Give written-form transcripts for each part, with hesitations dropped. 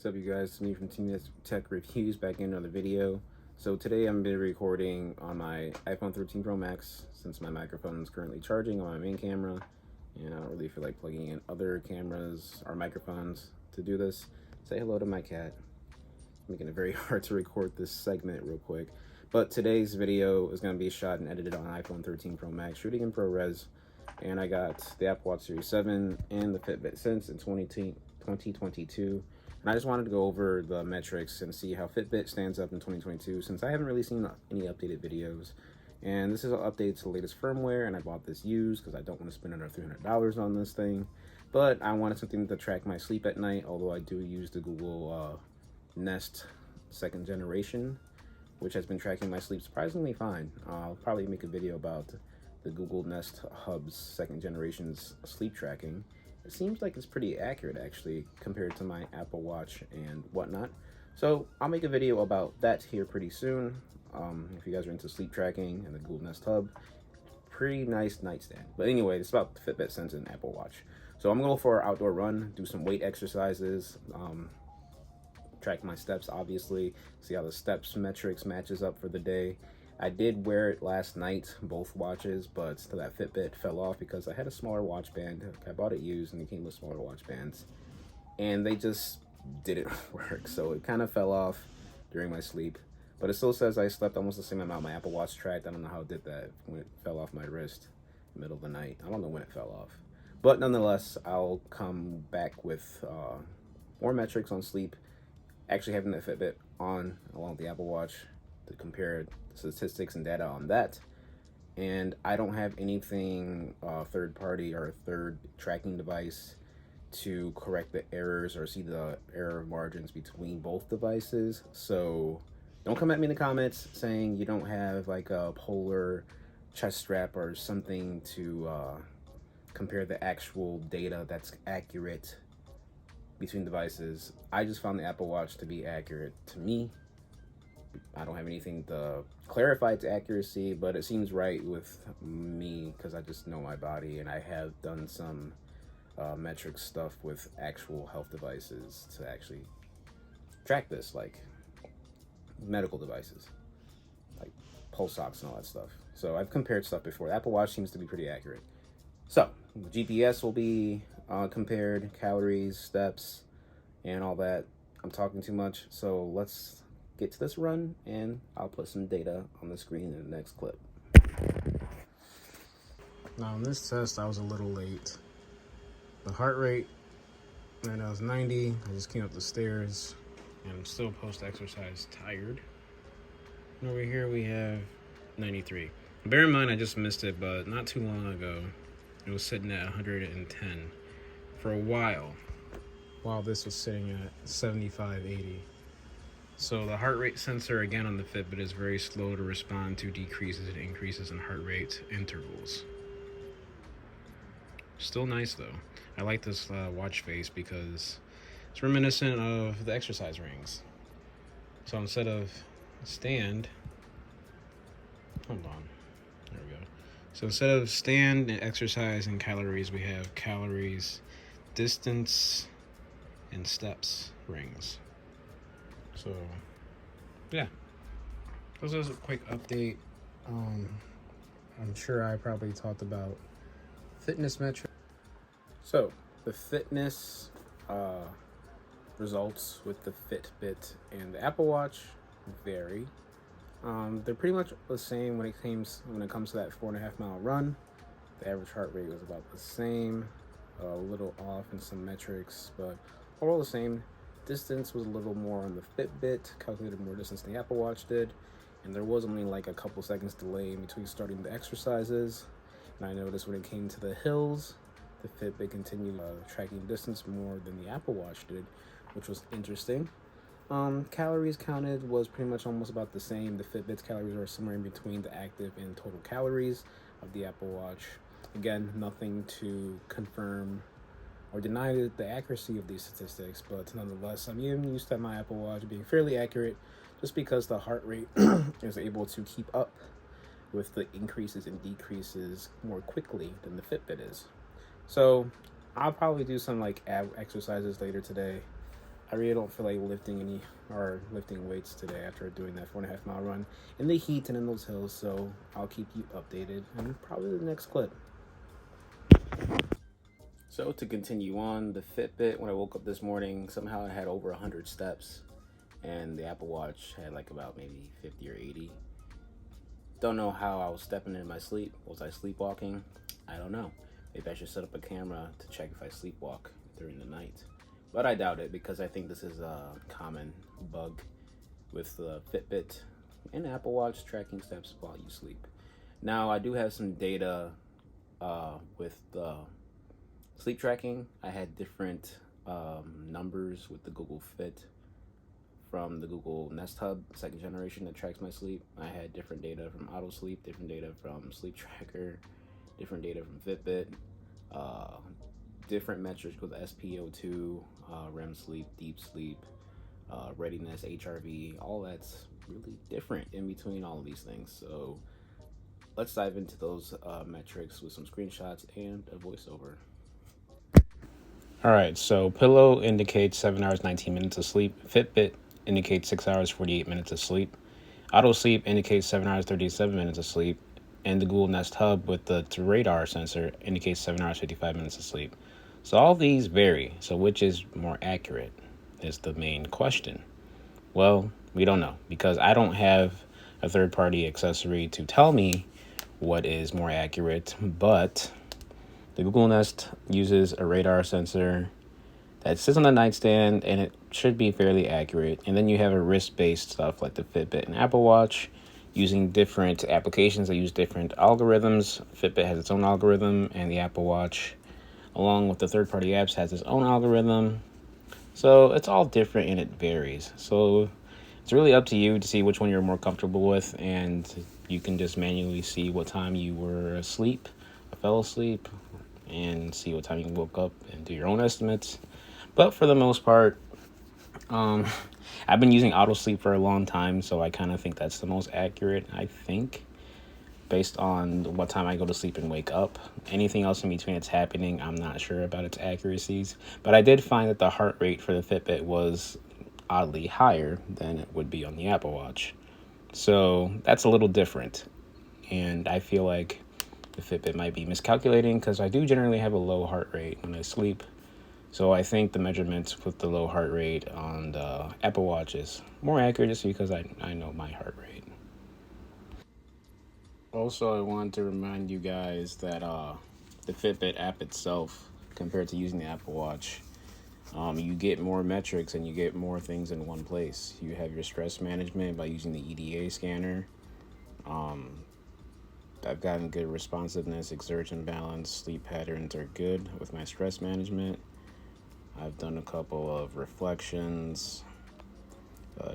What's up, you guys? It's me from Team Tech Reviews, back in another video. So today I'm going to be recording on my iPhone 13 Pro Max since my microphone is currently charging on my main camera, and I don't really feel like plugging in other cameras or microphones to do this. Say hello to my cat. Making it very hard to record this segment real quick. But today's video is going to be shot and edited on iPhone 13 Pro Max, shooting in ProRes, and I got the Apple Watch Series 7 and the Fitbit Sense in 2022. And I just wanted to go over the metrics and see how Fitbit stands up in 2022, since I haven't really seen any updated videos. And this is an update to the latest firmware, and I bought this used because I don't want to spend another $300 on this thing. But I wanted something to track my sleep at night, although I do use the Google Nest 2nd generation, which has been tracking my sleep surprisingly fine. I'll probably make a video about the Google Nest Hub's 2nd generation's sleep tracking. It seems like it's pretty accurate, actually, compared to my Apple Watch and whatnot. So I'll make a video about that here pretty soon. If you guys are into sleep tracking and the Google Nest Hub, pretty nice nightstand. But anyway, it's about the Fitbit Sense and Apple Watch. So I'm gonna go for an outdoor run, do some weight exercises, track my steps, obviously, see how the steps metrics matches up for the day. I did wear it last night, both watches, but that Fitbit fell off because I had a smaller watch band. I bought it used and it came with smaller watch bands, and they just didn't work. So it kind of fell off during my sleep, but it still says I slept almost the same amount my Apple Watch tracked. I don't know how it did that when it fell off my wrist in the middle of the night. I don't know when it fell off, but nonetheless, I'll come back with more metrics on sleep, actually having the Fitbit on along with the Apple Watch to compare statistics and data on that. And I don't have anything third party or third tracking device to correct the errors or see the error margins between both devices. So don't come at me in the comments saying you don't have like a polar chest strap or something to compare the actual data that's accurate between devices. I just found the Apple Watch to be accurate to me. I don't have anything to clarify its accuracy, but it seems right with me because I just know my body, and I have done some metric stuff with actual health devices to actually track this, like medical devices, like pulse ox and all that stuff. So I've compared stuff before. The Apple Watch seems to be pretty accurate. So GPS will be compared, calories, steps, and all that. I'm talking too much, so let's get to this run, and I'll put some data on the screen in the next clip. Now in this test, I was a little late. The heart rate, right now is 90. I just came up the stairs, and I'm still post-exercise tired. And over here we have 93. Bear in mind, I just missed it, but not too long ago, it was sitting at 110 for a while this was sitting at 75-80. So the heart rate sensor, again, on the Fitbit is very slow to respond to decreases and increases in heart rate intervals. Still nice, though. I like this watch face because it's reminiscent of the exercise rings. So instead of stand, hold on, there we go. So instead of stand and exercise and calories, we have calories, distance, and steps rings. So yeah, this is a quick update. I'm sure I probably talked about fitness metrics. So the fitness results with the Fitbit and the Apple Watch vary. They're pretty much the same when it comes to that 4.5 mile run. The average heart rate was about the same, a little off in some metrics, but all the same. Distance was a little more on the Fitbit, calculated more distance than the Apple Watch did, and there was only like a couple seconds delay in between starting the exercises. And I noticed when it came to the hills, the Fitbit continued tracking distance more than the Apple Watch did, which was interesting. Calories counted was pretty much almost about the same. The Fitbit's calories are somewhere in between the active and total calories of the Apple Watch. Again, nothing to confirm or deny the accuracy of these statistics, but nonetheless, I'm even used to my Apple Watch being fairly accurate just because the heart rate is able to keep up with the increases and decreases more quickly than the Fitbit is. So I'll probably do some like ab exercises later today. I really don't feel like lifting weights today after doing that 4.5 mile run in the heat and in those hills. So I'll keep you updated in probably the next clip. So to continue on, the Fitbit, when I woke up this morning, somehow I had over 100 steps, and the Apple Watch had like about maybe 50 or 80. Don't know how I was stepping in my sleep. Was I sleepwalking? I don't know. Maybe I should set up a camera to check if I sleepwalk during the night. But I doubt it, because I think this is a common bug with the Fitbit and Apple Watch tracking steps while you sleep. Now, I do have some data with the sleep tracking. I had different numbers with the Google Fit from the Google Nest Hub, second generation, that tracks my sleep. I had different data from Auto Sleep, different data from Sleep Tracker, different data from Fitbit, different metrics with SpO2, REM sleep, deep sleep, readiness, HRV. All that's really different in between all of these things. So let's dive into those metrics with some screenshots and a voiceover. All right, so Pillow indicates 7 hours, 19 minutes of sleep. Fitbit indicates 6 hours, 48 minutes of sleep. Auto Sleep indicates 7 hours, 37 minutes of sleep. And the Google Nest Hub with the radar sensor indicates 7 hours, 55 minutes of sleep. So all these vary. So which is more accurate is the main question. Well, we don't know, because I don't have a third-party accessory to tell me what is more accurate, but the Google Nest uses a radar sensor that sits on the nightstand, and it should be fairly accurate. And then you have a wrist-based stuff like the Fitbit and Apple Watch using different applications that use different algorithms. Fitbit has its own algorithm, and the Apple Watch, along with the third-party apps, has its own algorithm. So it's all different and it varies. So it's really up to you to see which one you're more comfortable with, and you can just manually see what time you were asleep, fell asleep, and see what time you woke up and do your own estimates. But for the most part, I've been using Auto Sleep for a long time, so I kind of think that's the most accurate, I think, based on what time I go to sleep and wake up. Anything else in between it's happening, I'm not sure about its accuracies. But I did find that the heart rate for the Fitbit was oddly higher than it would be on the Apple Watch. So that's a little different. And I feel like the Fitbit might be miscalculating, because I do generally have a low heart rate when I sleep. So I think the measurements with the low heart rate on the Apple Watch is more accurate, just because I know my heart rate. Also, I wanted to remind you guys that the Fitbit app itself, compared to using the Apple Watch, you get more metrics and you get more things in one place. You have your stress management by using the EDA scanner. I've gotten good responsiveness, exertion balance, sleep patterns are good with my stress management. I've done a couple of reflections,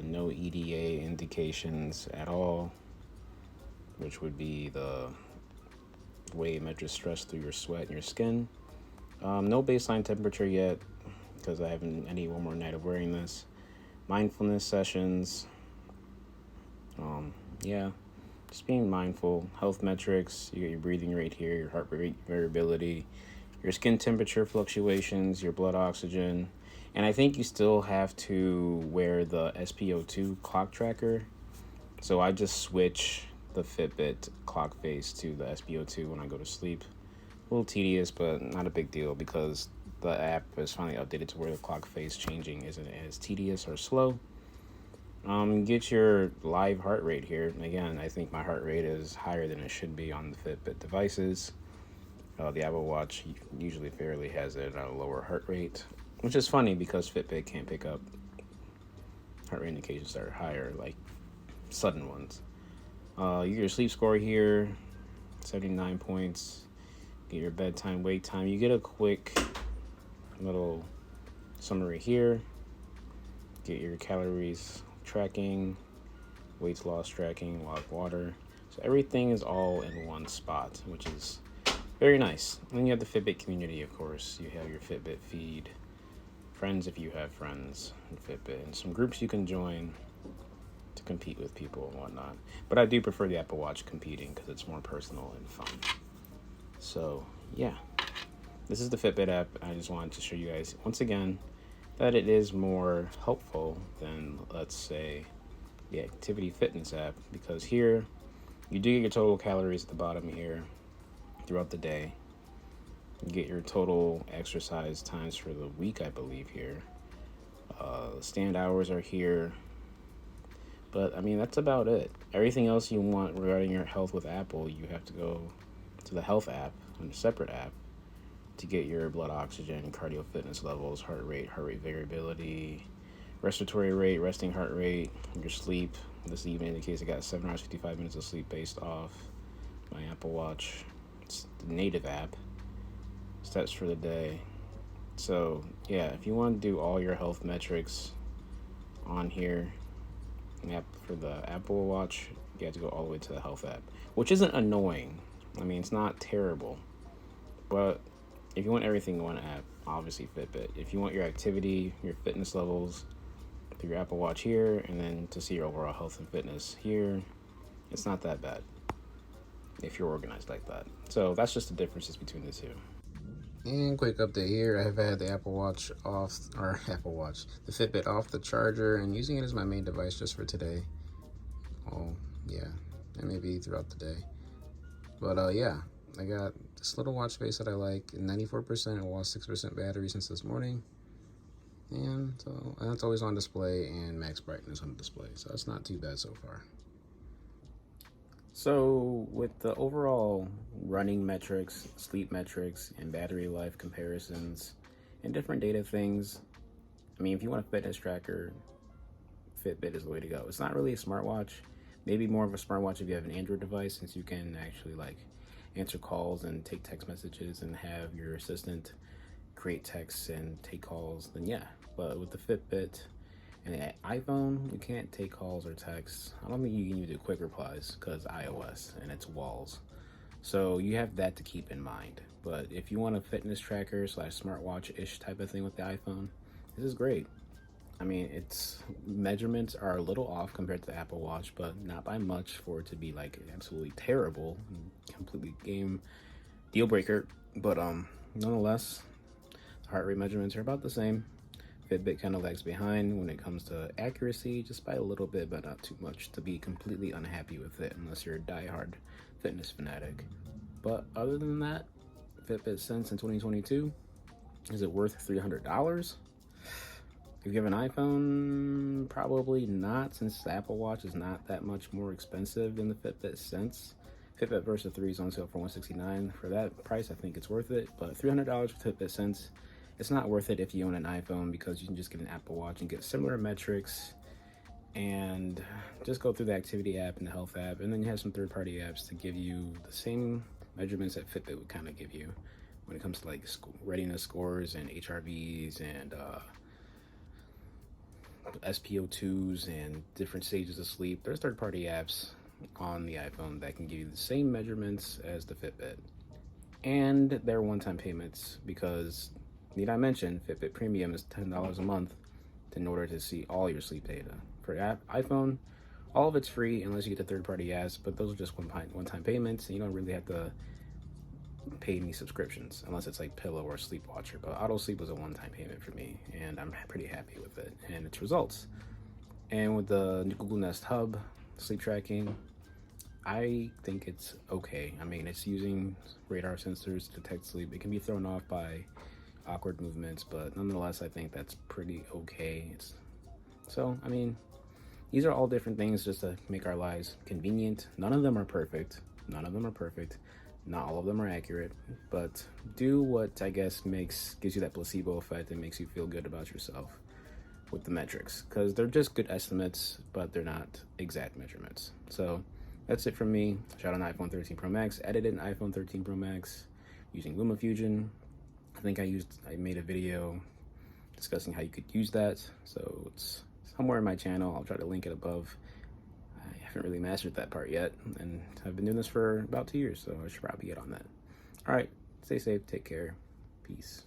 no EDA indications at all, which would be the way it measures stress through your sweat and your skin. No baseline temperature yet, because I need one more night of wearing this. Mindfulness sessions. Just being mindful. Health metrics. You get your breathing rate here, your heart rate variability, your skin temperature fluctuations, your blood oxygen. And I think you still have to wear the SpO2 clock tracker. So I just switch the Fitbit clock face to the SpO2 when I go to sleep. A little tedious, but not a big deal, because the app is finally updated to where the clock face changing isn't as tedious or slow. Get your live heart rate here. Again, I think my heart rate is higher than it should be on the Fitbit devices. The Apple Watch usually fairly has it at a lower heart rate, which is funny because Fitbit can't pick up heart rate indications that are higher, like sudden ones. You get your sleep score here, 79 points. Get your bedtime, wake time. You get a quick little summary here. Get your calories tracking, weight loss tracking, live water. So everything is all in one spot, which is very nice. And then you have the Fitbit community, of course. You have your Fitbit feed, friends if you have friends in Fitbit, and some groups you can join to compete with people and whatnot. But I do prefer the Apple Watch competing because it's more personal and fun. So, yeah. This is the Fitbit app. I just wanted to show you guys, once again, that it is more helpful than, let's say, the activity fitness app, because here you do get your total calories at the bottom here throughout the day. You get your total exercise times for the week, I believe, here. Stand hours are here. But I mean, that's about it. Everything else you want regarding your health with Apple, you have to go to the health app, on a separate app, to get your blood oxygen, cardio fitness levels, heart rate variability, respiratory rate, resting heart rate, your sleep. This even indicates I got 7 hours 55 minutes of sleep based off my Apple Watch. It's the native app. Steps for the day. So yeah, if you want to do all your health metrics on here, for the Apple Watch, you have to go all the way to the health app, which isn't annoying. I mean, it's not terrible, but if you want everything in one app, obviously Fitbit. If you want your activity, your fitness levels through your Apple Watch here, and then to see your overall health and fitness here, it's not that bad if you're organized like that. So that's just the differences between the two. And quick update here, I've had the Apple Watch off, or the Fitbit off the charger and using it as my main device just for today. Oh, yeah, and maybe throughout the day. But yeah, I got this little watch face that I like, 94% and lost 6% battery since this morning. And that's always on display, and max brightness on display, so that's not too bad so far. So with the overall running metrics, sleep metrics, and battery life comparisons, and different data things, I mean, if you want a fitness tracker, Fitbit is the way to go. It's not really a smartwatch. Maybe more of a smartwatch if you have an Android device, since you can actually like answer calls and take text messages and have your assistant create texts and take calls, then yeah. But with the Fitbit and the iPhone, you can't take calls or texts. I don't think you can even do quick replies because iOS and its walls. So you have that to keep in mind. But if you want a fitness tracker / smartwatch-ish type of thing with the iPhone, this is great. I mean, its measurements are a little off compared to the Apple Watch, but not by much for it to be like absolutely terrible, completely game deal breaker. But nonetheless, heart rate measurements are about the same. Fitbit kind of lags behind when it comes to accuracy, just by a little bit, but not too much to be completely unhappy with it unless you're a diehard fitness fanatic. But other than that, Fitbit Sense in 2022, is it worth $300? If you have an iPhone, probably not, since the Apple Watch is not that much more expensive than the Fitbit Sense. Fitbit Versa 3 is on sale for $169. For that price, I think it's worth it. But $300 for Fitbit Sense, it's not worth it if you own an iPhone, because you can just get an Apple Watch and get similar metrics and just go through the activity app and the health app. And then you have some third-party apps to give you the same measurements that Fitbit would kind of give you when it comes to like readiness scores and HRVs and SpO2s and different stages of sleep. There's third-party apps on the iPhone that can give you the same measurements as the Fitbit. And they're one-time payments because, need I mention, Fitbit Premium is $10 a month in order to see all your sleep data. For iPhone, all of it's free unless you get the third-party apps, but those are just one-time payments, and you don't really have to pay any subscriptions unless it's like Pillow or Sleep Watcher. But Auto Sleep was a one-time payment for me, and I'm pretty happy with it and its results. And with the Google Nest Hub sleep tracking, I think it's okay. I mean, it's using radar sensors to detect sleep. It can be thrown off by awkward movements, but nonetheless, I think that's pretty okay. So, I mean, these are all different things just to make our lives convenient. None of them are perfect. Not all of them are accurate, but do what I guess gives you that placebo effect and makes you feel good about yourself with the metrics, because they're just good estimates, but they're not exact measurements. So that's it from me. Shot an iPhone 13 Pro Max, edited an iPhone 13 Pro Max using LumaFusion. I think I made a video discussing how you could use that, so it's somewhere in my channel. I'll try to link it above. I haven't really mastered that part yet, and I've been doing this for about 2 years, so I should probably get on that. All right, stay safe, take care, peace.